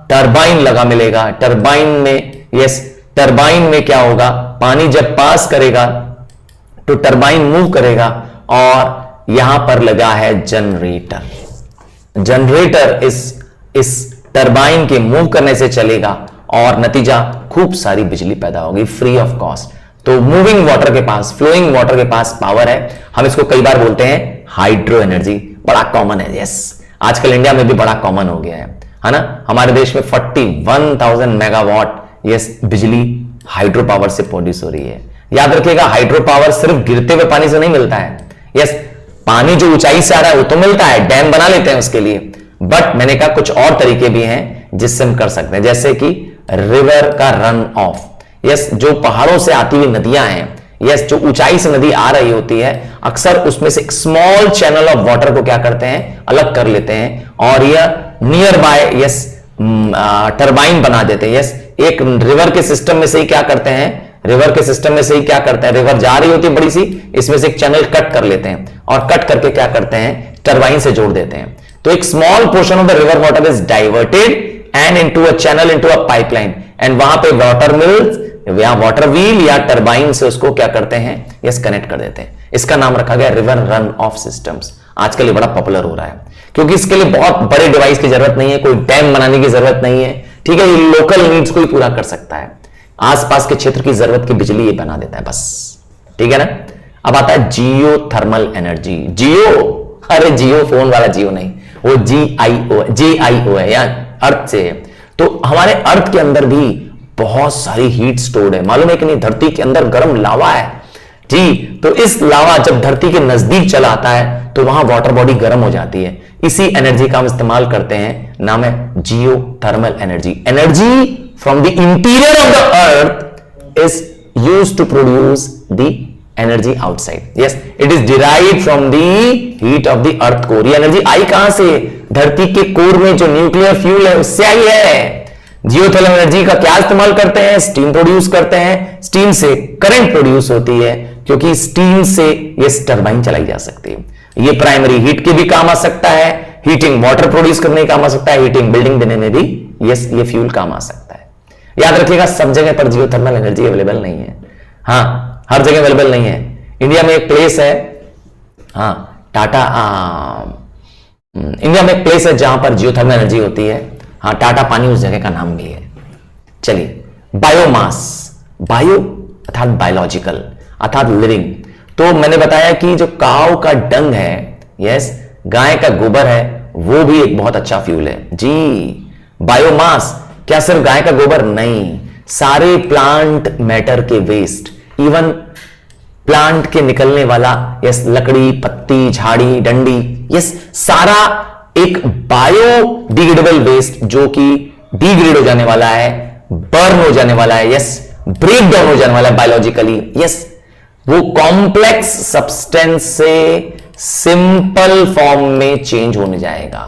टरबाइन लगा मिलेगा। टरबाइन में, यस, टरबाइन में क्या होगा, पानी जब पास करेगा तो टरबाइन मूव करेगा और यहां पर लगा है जनरेटर। जनरेटर इस टरबाइन के मूव करने से चलेगा और नतीजा खूब सारी बिजली पैदा होगी फ्री ऑफ कॉस्ट। तो मूविंग वाटर के पास, फ्लोइंग वाटर के पास पावर है, हम इसको कई बार बोलते हैं हाइड्रो एनर्जी, बड़ा कॉमन है। यस, आजकल इंडिया में भी बड़ा कॉमन हो गया है ना। हमारे देश में 41,000 मेगावाट यस बिजली हाइड्रो पावर से प्रोड्यूस हो रही है। याद रखिएगा, हाइड्रो पावर सिर्फ गिरते हुए पानी से नहीं मिलता है। यस, पानी जो ऊंचाई से आ रहा है वो तो मिलता है, डैम बना लेते हैं उसके लिए, बट मैंने कहा कुछ और तरीके भी हैं जिससे हम कर सकते हैं, जैसे कि रिवर का रन ऑफ। यस, जो पहाड़ों से आती हुई नदियां हैं, यस, जो ऊंचाई से नदी आ रही होती है, अक्सर उसमें से एक स्मॉल चैनल ऑफ वाटर को क्या करते हैं, अलग कर लेते हैं और यह नियर बाय यस टरबाइन बना देते हैं। यस, एक रिवर के सिस्टम में से ही क्या करते हैं, रिवर के सिस्टम में से ही क्या करते हैं, रिवर जा रही होती है बड़ी सी, इसमें से एक चैनल कट कर लेते हैं और कट करके क्या करते हैं, टरबाइन से जोड़ देते हैं। तो एक small portion of the river water is diverted and into a channel, into a pipeline, and वहां पे वाटर मिल्स या वाटर व्हील या टरबाइन से उसको क्या करते हैं, यस, कनेक्ट कर देते हैं। इसका नाम रखा गया रिवर रन ऑफ सिस्टम्स। आजकल ये बड़ा पॉपुलर हो रहा है क्योंकि इसके लिए बहुत बड़े डिवाइस की जरूरत नहीं है, कोई डैम बनाने की जरूरत नहीं है, ठीक है, ये लोकल नीड्स को ही पूरा कर सकता है, आसपास के क्षेत्र की जरूरत की बिजली ये बना देता है बस, ठीक है ना। अब आता है जियो थर्मल एनर्जी। जियो, अरे जियो फोन वाला जियो नहीं, वो JIO है, या अर्थ से है। तो हमारे अर्थ के अंदर भी बहुत सारी हीट स्टोर्ड है, मालूम है कि नहीं, धरती के अंदर गर्म लावा है जी। तो इस लावा जब धरती के नजदीक चला आता है तो वहां वाटर बॉडी गर्म हो जाती है, इसी एनर्जी का हम इस्तेमाल करते हैं, नाम है geothermal energy. Energy from the interior of the earth is used to produce the energy outside. Yes, it is derived from the heat of the earth core. ये एनर्जी आई कहां से, धरती के कोर में जो न्यूक्लियर फ्यूल है उससे आई है। जियोथर्मल एनर्जी का क्या इस्तेमाल करते हैं, स्टीम प्रोड्यूस करते हैं, स्टीम से करंट प्रोड्यूस होती है क्योंकि स्टीम से ये टरबाइन चलाई जा सकती है। ये प्राइमरी हीट के भी काम आ सकता है, हीटिंग वाटर प्रोड्यूस करने का काम आ सकता है, हीटिंग बिल्डिंग देने में भी ये फ्यूल काम आ सकता है। याद रखिएगा, सब जगह पर जियोथर्मल एनर्जी अवेलेबल नहीं है, हाँ, हर जगह अवेलेबल नहीं है। इंडिया में एक प्लेस है, हाँ, टाटा, इंडिया में एक प्लेस है जहां पर जियोथर्मल एनर्जी होती है, हाँ, टाटा पानी उस जगह का नाम भी है। चलिए, बायोमास, बायो अर्थात बायोलॉजिकल अर्थात लिविंग। तो मैंने बताया कि जो काऊ का डंग है, यस, गाय का गोबर है, वो भी एक बहुत अच्छा फ्यूल है जी। बायोमास क्या सिर्फ गाय का गोबर, नहीं, सारे प्लांट मैटर के वेस्ट, इवन प्लांट के निकलने वाला यस लकड़ी, पत्ती, झाड़ी, डंडी, यस सारा एक बायोडिग्रेडेबल वेस्ट जो कि डिग्रेड हो जाने वाला है, बर्न हो जाने वाला है, यस, ब्रेक डाउन हो जाने वाला है बायोलॉजिकली, यस, वो कॉम्प्लेक्स सब्सटेंस से सिंपल फॉर्म में चेंज होने जाएगा,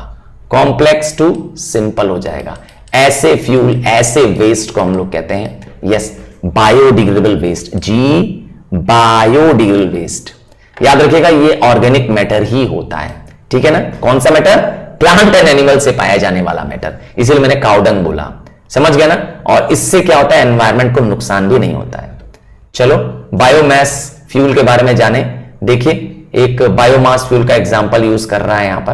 कॉम्प्लेक्स टू सिंपल हो जाएगा। ऐसे फ्यूल, ऐसे वेस्ट को हम लोग कहते हैं यस बायोडिग्रेडेबल वेस्ट जी, बायोडिग्रेडेबल वेस्ट। याद रखिएगा, ये ऑर्गेनिक मैटर ही होता है, ठीक है ना। कौन सा मैटर, प्लांट एंड एनिमल से पाया जाने वाला मैटर, इसीलिए मैंने काउडंग बोला, समझ गया ना। और इससे क्या होता है, एनवायरमेंट को नुकसान भी नहीं होता है। चलो बायोमास फ्यूल के बारे में जाने। देखिए, एक बायोमास फ्यूल का एग्जांपल यूज कर रहा है यहां पर।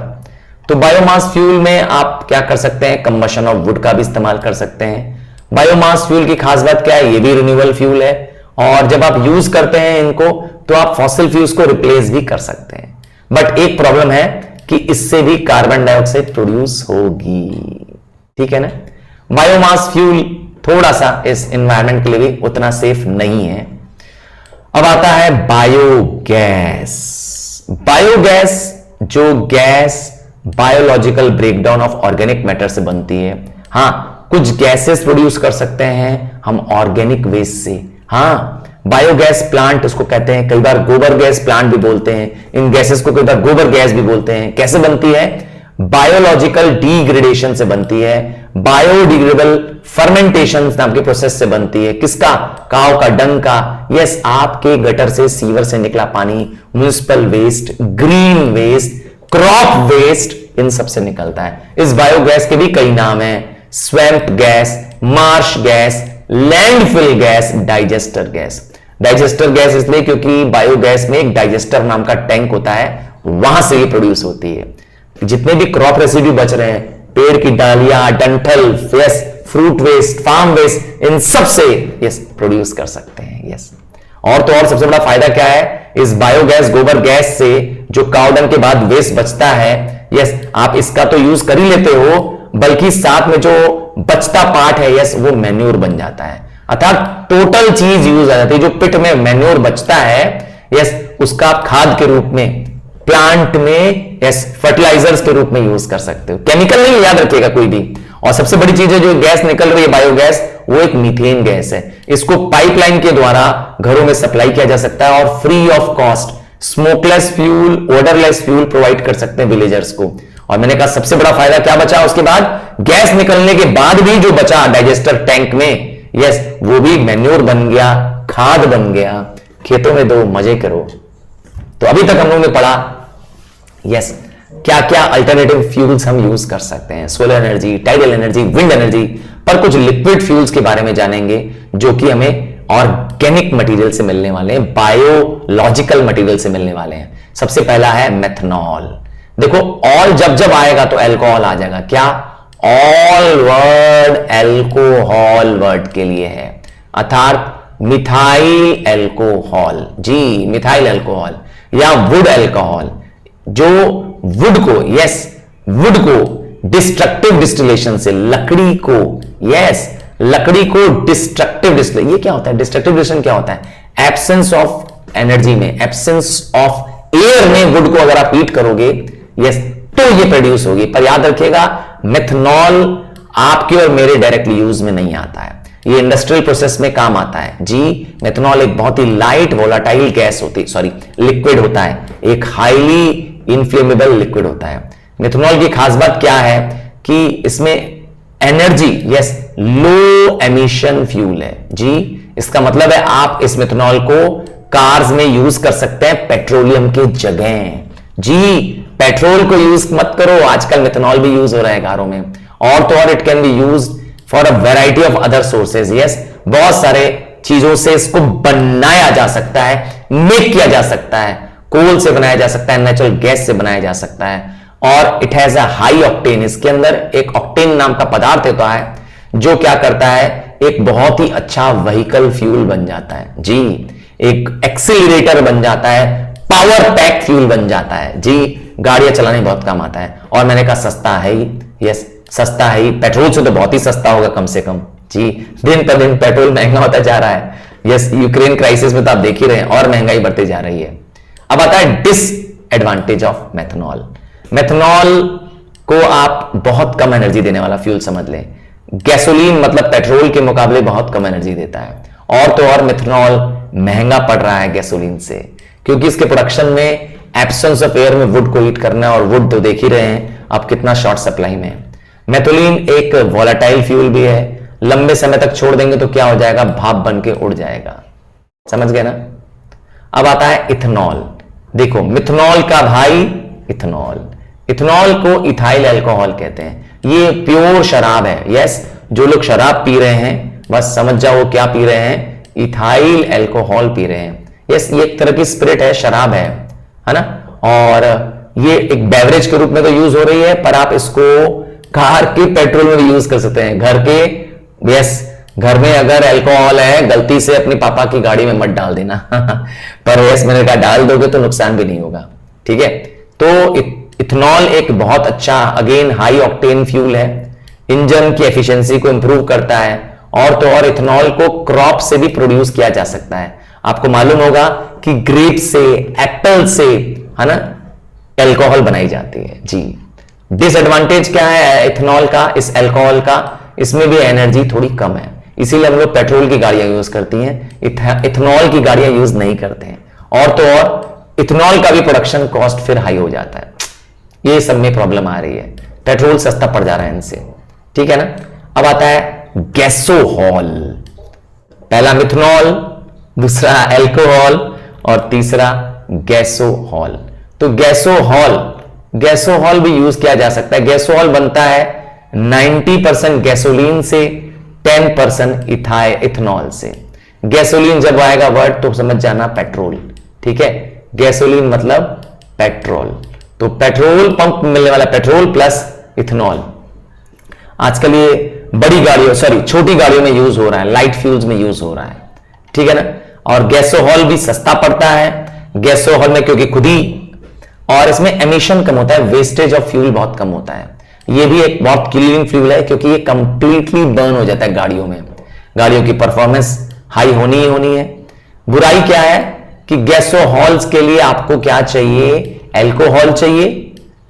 तो बायोमास फ्यूल में आप क्या कर सकते हैं, कंबशन ऑफ वुड का भी इस्तेमाल कर सकते हैं। बायोमास फ्यूल की खास बात क्या है, ये भी रिन्यूएबल फ्यूल है, और जब आप यूज करते हैं इनको तो आप फॉसिल फ्यूल्स को रिप्लेस भी कर सकते हैं। बट एक प्रॉब्लम है कि इससे भी कार्बन डाइऑक्साइड प्रोड्यूस होगी, ठीक है ना। बायोमास फ्यूल थोड़ा सा इस एनवायरनमेंट के लिए भी उतना सेफ नहीं है। अब आता है बायोगैस। बायोगैस जो gas biological breakdown of organic matter से बनती है। हां, कुछ गैसेस प्रोड्यूस कर सकते हैं हम ऑर्गेनिक वेस्ट से। हां, बायोगैस प्लांट उसको कहते हैं, कई बार गोबर गैस प्लांट भी बोलते हैं, इन गैसेस को कई बार गोबर गैस भी बोलते हैं। कैसे बनती है? बायोलॉजिकल डिग्रेडेशन से बनती है, बायोडिग्रेडेबल फर्मेंटेशन नाम के प्रोसेस से बनती है। किसका? काव का, डंग का। यस, आपके गटर से, सीवर से निकला पानी, municipal waste, green waste, crop waste, इन सब से निकलता है। इस बायोगैस के भी कई नाम हैं, swamp gas, Marsh gas, landfill gas, digester gas. Digester gas इसलिए क्योंकि बायोगैस में एक डाइजेस्टर नाम का टैंक होता है, वहां से ये प्रोड्यूस होती है। जितने भी क्रॉप रेसिड्यू बच रहे हैं, पेड़ की डालियां, डंठल, फ्रूट वेस्ट, फार्म वेस्ट, इन सब से यस प्रोड्यूस कर सकते हैं। यस, और तो और सबसे बड़ा फायदा क्या है? इस बायोगैस, गोबर गैस से जो काउडंग के बाद वेस्ट बचता है, यस, आप इसका तो यूज कर ही लेते हो, बल्कि साथ में जो बचता पार्ट है, यस, वो मैन्योर बन जाता है। अर्थात टोटल चीज यूज आ जाती है। जो पिट में मैन्योर बचता है, यस, उसका आप खाद के रूप में, प्लांट में, यस, फर्टिलाइजर्स के रूप में यूज कर सकते हो। केमिकल नहीं, याद रखिएगा कोई भी। और सबसे बड़ी चीज है जो गैस निकल रही है बायोगैस, वो एक मीथेन गैस है। इसको पाइपलाइन के द्वारा घरों में सप्लाई किया जा सकता है और free of cost smokeless fuel, odourless fuel provide कर सकते हैं विलेजर्स को। और मैंने कहा सबसे बड़ा फायदा क्या बचा उसके बाद? गैस निकलने के बाद भी जो बचा डाइजेस्टर टैंक में, यस, वो भी मैन्योर बन गया, खाद बन गया। खेतों में दो, मजे करो। तो अभी तक हम लोगों ने पढ़ा, यस, क्या क्या अल्टरनेटिव फ्यूल्स हम यूज कर सकते हैं, solar energy, tidal energy, wind energy, पर कुछ लिक्विड फ्यूल्स के बारे में जानेंगे जो कि हमें ऑर्गेनिक मटेरियल से मिलने वाले हैं, बायोलॉजिकल मटेरियल से मिलने वाले हैं। सबसे पहला है मेथनॉल। देखो, ऑल जब जब आएगा तो अल्कोहल आ जाएगा। क्या? ऑल वर्ड अल्कोहल वर्ड के लिए है, अर्थात मिथाइल अल्कोहल। जी, मिथाइल अल्कोहल या वुड अल्कोहल, जो वुड को, यस, वुड को डिस्ट्रक्टिव डिस्टिलेशन से, लकड़ी को, यस, लकड़ी को डिस्ट्रक्टिव डिस्टिलेशन। ये क्या होता है? डिस्ट्रक्टिव डिस्टिलेशन क्या होता है? एब्सेंस ऑफ एनर्जी में, एब्सेंस ऑफ एयर में वुड को अगर आप हीट करोगे, यस, तो ये प्रोड्यूस होगी। पर याद रखिएगा, मेथनॉल आपके और मेरे डायरेक्टली यूज में नहीं आता है, ये इंडस्ट्रियल प्रोसेस में काम आता है। जी, मेथनॉल एक बहुत ही लाइट वोलाटाइल गैस होती, सॉरी, लिक्विड होता है, एक हाईली इनफ्लेमेबल लिक्विड होता है। मेथनॉल की खास बात क्या है कि इसमें एनर्जी, यस, लो एमिशन फ्यूल है। जी, इसका मतलब है आप इस मेथनॉल को कार्स में यूज कर सकते हैं पेट्रोलियम के जगह। जी, पेट्रोल को यूज मत करो, आजकल मेथनॉल भी यूज हो रहा है कारों में। और तो और it can be use for a variety of other sources. Yes, बहुत सारे चीजों से इसको बनाया जा सकता है, मेक किया जा सकता है। कोल से बनाया जा सकता है, नेचुरल गैस से बनाया जा सकता है, और it has a high octane. इसके अंदर एक ऑक्टेन नाम का पदार्थ होता है जो क्या करता है, एक बहुत ही अच्छा व्हीकल फ्यूल बन जाता है। जी, एक एक्सीलरेटर बन जाता है, पावर पैक फ्यूल बन जाता है। जी, गाड़ियां चलाने बहुत काम आता है। और मैंने कहा सस्ता है ही, यस, सस्ता है ही, पेट्रोल से तो बहुत ही सस्ता होगा कम से कम। जी, दिन पर दिन पेट्रोल महंगा होता जा रहा है। यस, यूक्रेन क्राइसिस में तो आप देख ही रहे हैं, और महंगाई बढ़ती जा रही है। अब आता है डिसएडवांटेज ऑफ मेथनॉल। मेथनॉल को आप बहुत कम एनर्जी देने वाला फ्यूल समझ लें। गैसोलीन मतलब पेट्रोल के मुकाबले बहुत कम एनर्जी देता है, और तो और मेथनॉल महंगा पड़ रहा है गैसोलीन से, क्योंकि इसके प्रोडक्शन में एब्सेंस ऑफ एयर में वुड को हीट करना है, और वुड तो देख ही रहे हैं अब कितना शॉर्ट सप्लाई में है। मेथोलीन एक वोलेटाइल फ्यूल भी है, लंबे समय तक छोड़ देंगे तो क्या हो जाएगा, भाप बन के उड़ जाएगा। समझ गए ना? अब आता है इथेनॉल। देखो, मिथनॉल का भाई इथेनॉल। इथेनॉल को इथाइल अल्कोहल कहते हैं। ये प्योर शराब है। यस, जो लोग शराब पी रहे हैं बस समझ जाओ वो क्या पी रहे हैं, इथाइल अल्कोहल पी रहे हैं। यस, ये एक तरह की स्पिरिट है, शराब है ना। और ये एक बेवरेज के रूप में तो यूज हो रही है, पर आप इसको कार के पेट्रोल में भी यूज कर सकते हैं, घर के। यस, घर में अगर अल्कोहल है, गलती से अपने पापा की गाड़ी में मत डाल देना पर यस, मैंने कहा डाल दोगे तो नुकसान भी नहीं होगा। ठीक है, तो इथेनॉल एक बहुत अच्छा, अगेन हाई ऑक्टेन फ्यूल है, इंजन की एफिशिएंसी को इंप्रूव करता है, और तो और इथेनॉल को क्रॉप से भी प्रोड्यूस किया जा सकता है। आपको मालूम होगा कि ग्रेप से, एप्पल से, है ना, एल्कोहल बनाई जाती है जी। डिसएडवांटेज क्या है इथेनॉल का, इस एल्कोहल का, इसमें भी एनर्जी थोड़ी कम है, इसीलिए हम लोग पेट्रोल की गाड़ियां यूज करती हैं, इथेनॉल की गाड़ियां यूज नहीं करते हैं। और तो और इथेनॉल का भी प्रोडक्शन कॉस्ट फिर हाई हो जाता है, ये सब में प्रॉब्लम आ रही है, पेट्रोल सस्ता पड़ जा रहा है इनसे, ठीक है ना। अब आता है गैसोहॉल, पहला मिथनॉल, दूसरा एल्कोहल और तीसरा गैसोहॉल। तो गैसोहॉल भी यूज किया जा सकता है। गैसोहॉल बनता है 90% गैसोलीन से, 10% इथेनॉल से। गैसोलीन जब आएगा वर्ड तो समझ जाना पेट्रोल, ठीक है, गैसोलीन मतलब पेट्रोल। तो पेट्रोल पंप में मिलने वाला पेट्रोल प्लस इथेनॉल आजकल ये बड़ी गाड़ियों, सॉरी छोटी गाड़ियों में यूज हो रहा है, लाइट फ्यूल्स में यूज हो रहा है, ठीक है ना। और गैसोहॉल भी सस्ता पड़ता है गैसोहॉल में, क्योंकि खुद ही, और इसमें एमिशन कम होता है, वेस्टेज ऑफ फ्यूल बहुत कम होता है। ये भी एक बहुत क्लीन फ्यूल है, क्योंकि ये कंप्लीटली बर्न हो जाता है गाड़ियों में। गाड़ियों की परफॉर्मेंस हाई होनी ही होनी है। बुराई क्या है कि गैसोहॉल्स के लिए आपको क्या चाहिए, एल्कोहल चाहिए,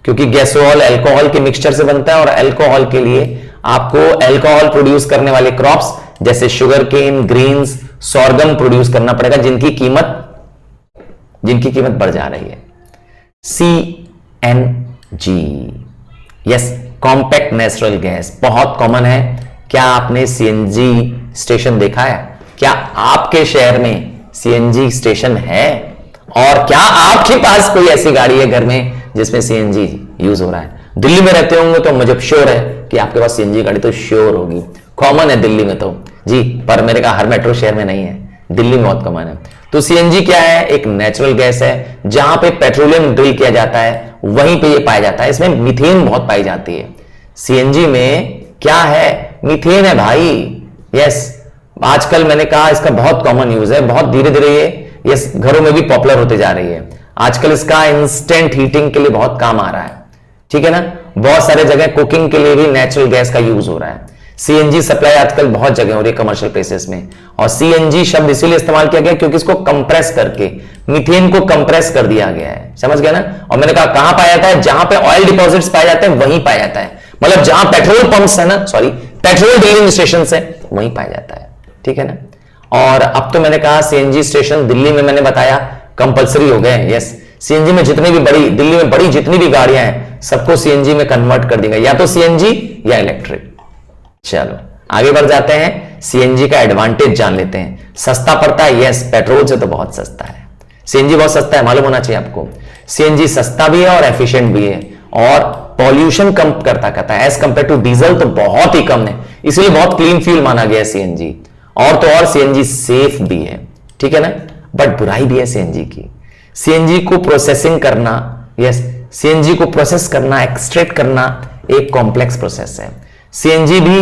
क्योंकि गैसोहॉल अल्कोहल के मिक्सचर से बनता है, और अल्कोहल के लिए आपको अल्कोहल प्रोड्यूस करने वाले क्रॉप्स जैसे sugar cane, greens, sorghum produce करना पड़ेगा, जिनकी कीमत बढ़ जा रही है। CNG, yes, compact natural gas, बहुत कॉमन है। क्या आपने CNG स्टेशन देखा है? क्या आपके शहर में CNG स्टेशन है? और क्या आपके पास कोई ऐसी गाड़ी है घर में जिसमें CNG यूज हो रहा है? दिल्ली में रहते होंगे तो मुझे श्योर है कि आपके पास CNG गाड़ी तो श्योर होगी, कॉमन है दिल्ली में तो जी, पर मेरे कहा हर मेट्रो शहर में नहीं है, दिल्ली में बहुत कॉमन है। तो CNG क्या है? एक नेचुरल गैस है, जहां पे पेट्रोलियम ड्रिल किया जाता है वहीं पे ये पाया जाता है। इसमें मीथेन बहुत पाई जाती है। CNG में क्या है? मीथेन है भाई, यस। आजकल मैंने कहा इसका बहुत कॉमन यूज है, बहुत धीरे धीरे ये घरों में भी पॉपुलर होते जा रही है। आजकल इसका इंस्टेंट हीटिंग के लिए बहुत काम आ रहा है, ठीक है ना। बहुत सारे जगह कुकिंग के लिए भी नेचुरल गैस का यूज हो रहा है। CNG सप्लाई आजकल बहुत जगह हो रही है कमर्शियल प्लेसेस में, और CNG शब्द इसीलिए इस्तेमाल किया गया क्योंकि इसको कंप्रेस करके मीथेन को कंप्रेस कर दिया गया है, समझ गया ना। और मैंने कहा कहां पाया जाता है? जहां पे ऑयल डिपॉजिट्स पाए जाते हैं वहीं पाया जाता है, मतलब जहां पेट्रोल पंप्स है ना, सॉरी पेट्रोल डीलिंग स्टेशन है वहीं पाया जाता है, ठीक है ना। और अब तो मैंने कहा CNG स्टेशन दिल्ली में मैंने बताया कंपलसरी हो गए, यस। CNG में जितनी भी बड़ी, दिल्ली में बड़ी जितनी भी गाड़ियां हैं सबको CNG में कन्वर्ट कर देंगे, या तो CNG या इलेक्ट्रिक। चलो आगे बढ़ जाते हैं, CNG का एडवांटेज जान लेते हैं। सस्ता पड़ता है, यस, पेट्रोल से तो बहुत सस्ता है। CNG बहुत सस्ता है, मालूम होना चाहिए आपको। CNG सस्ता भी है और एफिशिएंट भी है, और पॉल्यूशन कम करता है एज कंपेयर टू डीजल, तो बहुत ही कम है, इसलिए बहुत क्लीन फ्यूल माना गया है CNG। और तो और CNG सेफ भी है, ठीक है ना। बट बुराई भी है CNG की। CNG को प्रोसेसिंग करना, यस, CNG को प्रोसेस करना, एक्सट्रैक्ट करना एक कॉम्प्लेक्स प्रोसेस है। CNG भी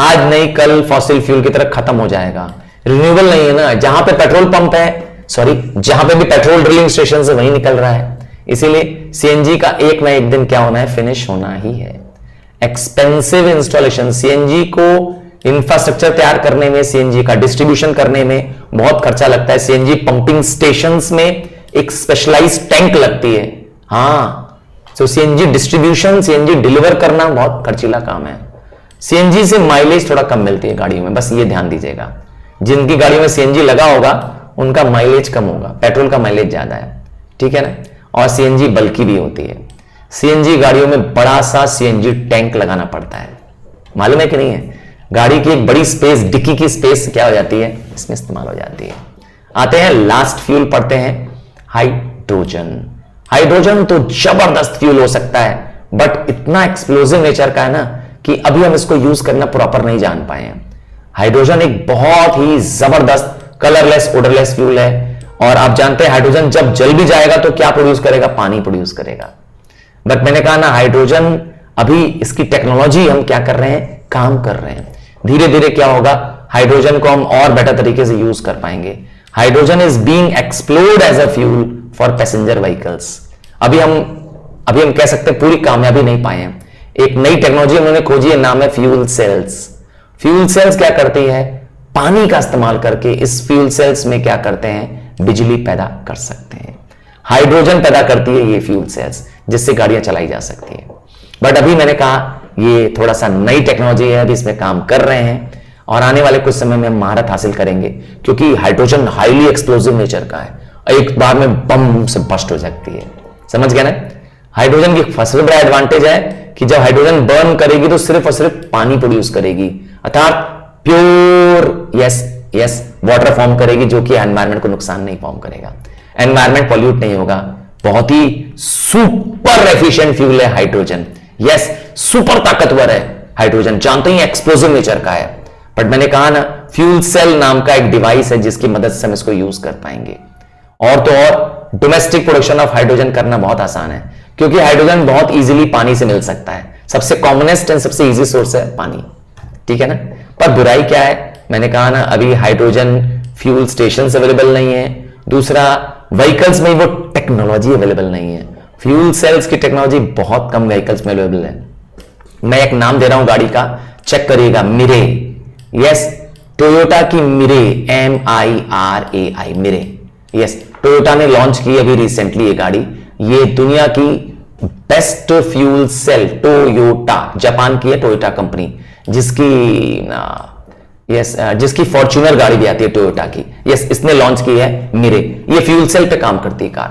आज नहीं कल फॉसिल फ्यूल की तरह खत्म हो जाएगा, रिन्यूएबल नहीं है ना। जहां पे पेट्रोल पंप है, सॉरी जहां पे भी पेट्रोल ड्रिलिंग स्टेशन से वहीं निकल रहा है, इसीलिए CNG का एक ना एक दिन क्या होना है, फिनिश होना ही है। एक्सपेंसिव इंस्टॉलेशन, CNG को इंफ्रास्ट्रक्चर तैयार करने में, CNG का डिस्ट्रीब्यूशन करने में बहुत खर्चा लगता है। CNG पंपिंग स्टेशंस में एक स्पेशलाइज्ड टैंक लगती है, हाँ। तो CNG डिस्ट्रीब्यूशन, CNG डिलीवर करना बहुत खर्चीला काम है। CNG से माइलेज थोड़ा कम मिलती है गाड़ियों में, बस ये ध्यान दीजिएगा। जिनकी गाड़ियों में CNG लगा होगा उनका माइलेज कम होगा, पेट्रोल का माइलेज ज्यादा है, ठीक है ना। और CNG बल्कि भी होती है। CNG गाड़ियों में बड़ा सा CNG टैंक लगाना पड़ता है, मालूम है कि नहीं है। गाड़ी की एक बड़ी स्पेस, डिक्की की स्पेस क्या हो जाती है, इसमें इस्तेमाल हो जाती है। आते हैं लास्ट फ्यूल पढ़ते हैं, हाइड्रोजन। हाइड्रोजन तो जबरदस्त फ्यूल हो सकता है, बट इतना एक्सप्लोसिव नेचर का है ना कि अभी हम इसको यूज करना प्रॉपर नहीं जान पाए हैं। हाइड्रोजन एक बहुत ही जबरदस्त कलरलेस, ओडरलेस फ्यूल है, और आप जानते हैं हाइड्रोजन जब जल भी जाएगा तो क्या प्रोड्यूस करेगा, पानी प्रोड्यूस करेगा। बट मैंने कहा ना, हाइड्रोजन अभी इसकी टेक्नोलॉजी हम क्या कर रहे हैं, काम कर रहे हैं। धीरे धीरे क्या होगा, हाइड्रोजन को हम और बेटर तरीके से यूज कर पाएंगे। Hydrogen is being explored as a fuel for passenger vehicles. अभी हम कह सकते हैं पूरी कामयाबी नहीं पाए हैं। एक नई टेक्नोलॉजी उन्होंने खोजी है, नाम है फ्यूल सेल्स। फ्यूल सेल्स क्या करती है, पानी का इस्तेमाल करके इस फ्यूल सेल्स में क्या करते हैं, बिजली पैदा कर सकते हैं। हाइड्रोजन पैदा करती है ये फ्यूल सेल्स, जिससे गाड़ियां चलाई जा सकती है। बट अभी मैंने कहा ये थोड़ा सा नई टेक्नोलॉजी है, अभी इसमें काम कर रहे हैं और आने वाले कुछ समय में महारत हासिल करेंगे, क्योंकि हाइड्रोजन हाईली एक्सप्लोसिव नेचर का है, एक बार में बम से बस्ट हो सकती है। समझ गए ना? हाइड्रोजन की सबसे बड़ा एडवांटेज है कि जब हाइड्रोजन बर्न करेगी तो सिर्फ और सिर्फ पानी प्रोड्यूस करेगी, अर्थात प्योर यस वाटर फॉर्म करेगी, जो कि एनवायरमेंट को नुकसान नहीं फॉर्म करेगा, एनवायरमेंट पॉल्यूट नहीं होगा। बहुत ही सुपर एफिशिएंट फ्यूल है हाइड्रोजन। यस, सुपर ताकतवर है हाइड्रोजन, जानते ही एक्सप्लोसिव नेचर का है। बट मैंने कहा ना, फ्यूल सेल नाम का एक डिवाइस है जिसकी मदद से हम इसको यूज कर पाएंगे। और तो और डोमेस्टिक प्रोडक्शन ऑफ हाइड्रोजन करना बहुत आसान है, क्योंकि हाइड्रोजन बहुत इजीली पानी से मिल सकता है। सबसे कॉमनेस्ट एंड सबसे इजी सोर्स है पानी, ठीक है ना? पर बुराई क्या है, मैंने कहा ना, अभी हाइड्रोजन फ्यूल स्टेशन अवेलेबल नहीं है। दूसरा, व्हीकल्स में वो टेक्नोलॉजी अवेलेबल नहीं है। फ्यूल सेल्स की टेक्नोलॉजी बहुत कम व्हीकल्स में अवेलेबल है। मैं एक नाम दे रहा हूं गाड़ी का, चेक करिएगा, मिरे। यस, टोयोटा की Mirai, MIRAI, Mirai. Yes, Toyota ने लॉन्च की अभी रिसेंटली ये गाड़ी। ये दुनिया की best fuel cell, Toyota, Japan की है टोयोटा कंपनी, जिसकी फॉर्च्यूनर गाड़ी भी आती है टोयोटा की। यस, इसने लॉन्च की है मिरे। ये फ्यूल सेल पे काम करती है कार।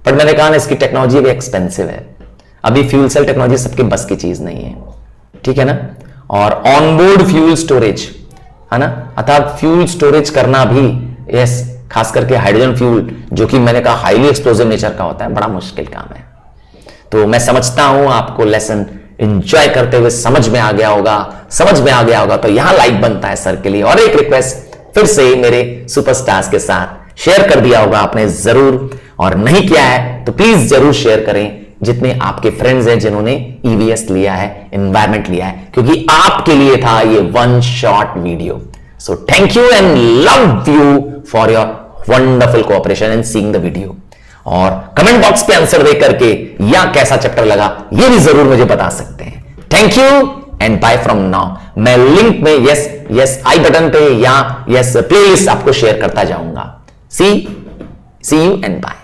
पर मैंने कहा ना, इसकी टेक्नोलॉजी भी एक्सपेंसिव है। अभी फ्यूल सेल टेक्नोलॉजी सबके बस की चीज नहीं है, ठीक है ना? और ऑनबोर्ड फ्यूल स्टोरेज है ना, अर्थात फ्यूल स्टोरेज करना भी, यस, खास करके हाइड्रोजन फ्यूल, जो कि मैंने कहा हाईली एक्सप्लोसिव नेचर का होता है, बड़ा मुश्किल काम है। तो मैं समझता हूं आपको लेसन एंजॉय करते हुए समझ में आ गया होगा। तो यहां लाइक बनता है सर के लिए, और एक रिक्वेस्ट फिर से मेरे सुपरस्टार्स के साथ, शेयर कर दिया होगा आपने जरूर, और नहीं किया है तो प्लीज जरूर शेयर करें, जितने आपके फ्रेंड्स हैं जिन्होंने EVS लिया है, एनवायरमेंट लिया है, क्योंकि आपके लिए था ये one shot video. So thank you and love you for your wonderful cooperation and seeing the video. और कमेंट बॉक्स पे आंसर दे करके या कैसा चैप्टर लगा ये भी जरूर मुझे बता सकते हैं। Thank you and bye from now. मैं लिंक में यस आई बटन पे या यस प्लेलिस्ट आपको शेयर करता जाऊंगा। See you and bye.